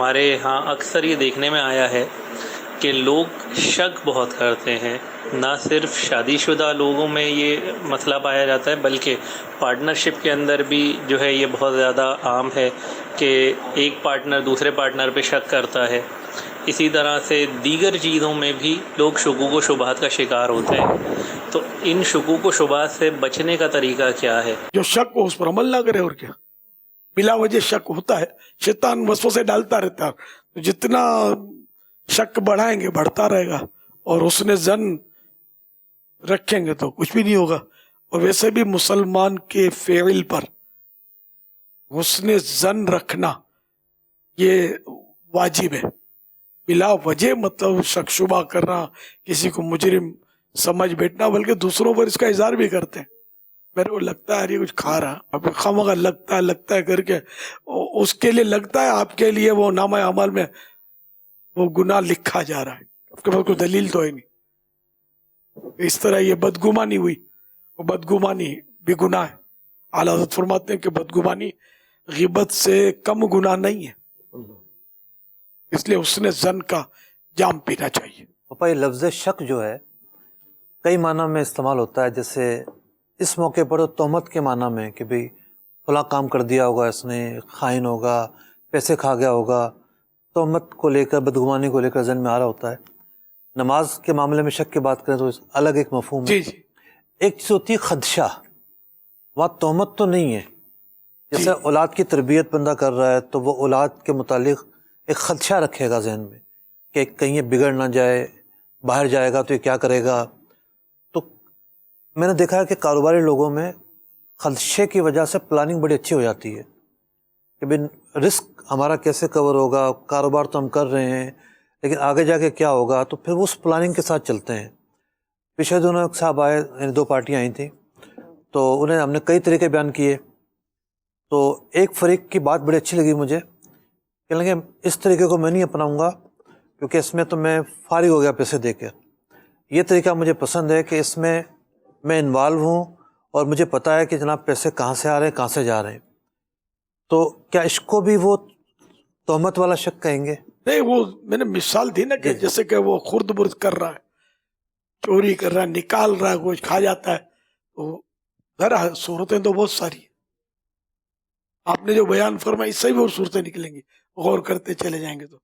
ہمارے یہاں اکثر یہ دیکھنے میں آیا ہے کہ لوگ شک بہت کرتے ہیں. نہ صرف شادی شدہ لوگوں میں یہ مسئلہ پایا جاتا ہے بلکہ پارٹنرشپ کے اندر بھی جو ہے یہ بہت زیادہ عام ہے کہ ایک پارٹنر دوسرے پارٹنر پہ شک کرتا ہے. اسی طرح سے دیگر چیزوں میں بھی لوگ شکوک و شبہات کا شکار ہوتے ہیں. تو ان شکوک و شبہات سے بچنے کا طریقہ کیا ہے؟ جو شک ہو اس پر عمل نہ کرے. اور کیا بلا وجہ شک ہوتا ہے، شیطان وسوسے ڈالتا رہتا ہے. تو جتنا شک بڑھائیں گے بڑھتا رہے گا، اور اس نے زن رکھیں گے تو کچھ بھی نہیں ہوگا. اور ویسے بھی مسلمان کے فعل پر حسن زن رکھنا یہ واجب ہے. بلا وجہ مطلب شک شبہ کرنا، کسی کو مجرم سمجھ بیٹھنا، بلکہ دوسروں پر اس کا اظہار بھی کرتے ہیں. میرے کو لگتا ہے یہ کچھ کھا رہا، اب خواہ لگتا ہے کر کے اس کے لیے لگتا ہے، آپ کے لیے وہ نامہ عمل میں وہ گناہ لکھا جا رہا ہے. آپ کے پاس کوئی دلیل تو ہے نہیں. اس طرح یہ بدگمانی ہوئی، وہ بدگمانی بھی گناہ ہے. اعلیٰ حضرت فرماتے ہیں کہ بدگمانی غیبت سے کم گناہ نہیں ہے، اس لیے اس نے زن کا جام پینا چاہیے. پاپا یہ لفظ شک جو ہے کئی معنی میں استعمال ہوتا ہے. جیسے اس موقع پر تہمت کے معنی میں کہ بھئی فلاں کام کر دیا ہوگا، اس نے خائن ہوگا، پیسے کھا گیا ہوگا. تہمت کو لے کر بدگمانی کو لے کر ذہن میں آ رہا ہوتا ہے. نماز کے معاملے میں شک کی بات کریں تو الگ ایک مفہوم ہے. جی ایک چیز ہوتی ہے خدشہ، وہاں تہمت تو نہیں ہے. جیسے اولاد کی تربیت بندہ کر رہا ہے تو وہ اولاد کے متعلق ایک خدشہ رکھے گا ذہن میں کہ کہیں یہ بگڑ نہ جائے، باہر جائے گا تو یہ کیا کرے گا. تو میں نے دیکھا ہے کہ کاروباری لوگوں میں خدشے کی وجہ سے پلاننگ بڑی اچھی ہو جاتی ہے کہ بھئی رسک ہمارا کیسے کور ہوگا. کاروبار تو ہم کر رہے ہیں لیکن آگے جا کے کیا ہوگا، تو پھر وہ اس پلاننگ کے ساتھ چلتے ہیں. پچھلے دنوں ایک صاحب آئے، یعنی 2 پارٹیاں آئی تھیں، تو انہیں ہم نے کئی طریقے بیان کیے. تو ایک فریق کی بات بڑی اچھی لگی مجھے، کہ لگے اس طریقے کو میں نہیں اپناؤں گا کیونکہ اس میں تو میں فارغ ہو گیا پیسے دے کر. یہ طریقہ مجھے پسند ہے کہ اس میں انوالو ہوں اور مجھے پتہ ہے کہ جناب پیسے کہاں سے آ رہے ہیں، کہاں سے جا رہے ہیں. تو کیا اس کو بھی وہ تہمت والا شک کہیں گے؟ نہیں، وہ میں نے مثال دی نا کہ جیسے کہ وہ خرد برد کر رہا ہے، چوری کر رہا ہے، نکال رہا ہے، کچھ کھا جاتا ہے. تو ذرا صورتیں تو بہت ساری ہیں. آپ نے جو بیان فرمائی اس سے بھی اور صورتیں نکلیں گی، غور کرتے چلے جائیں گے تو.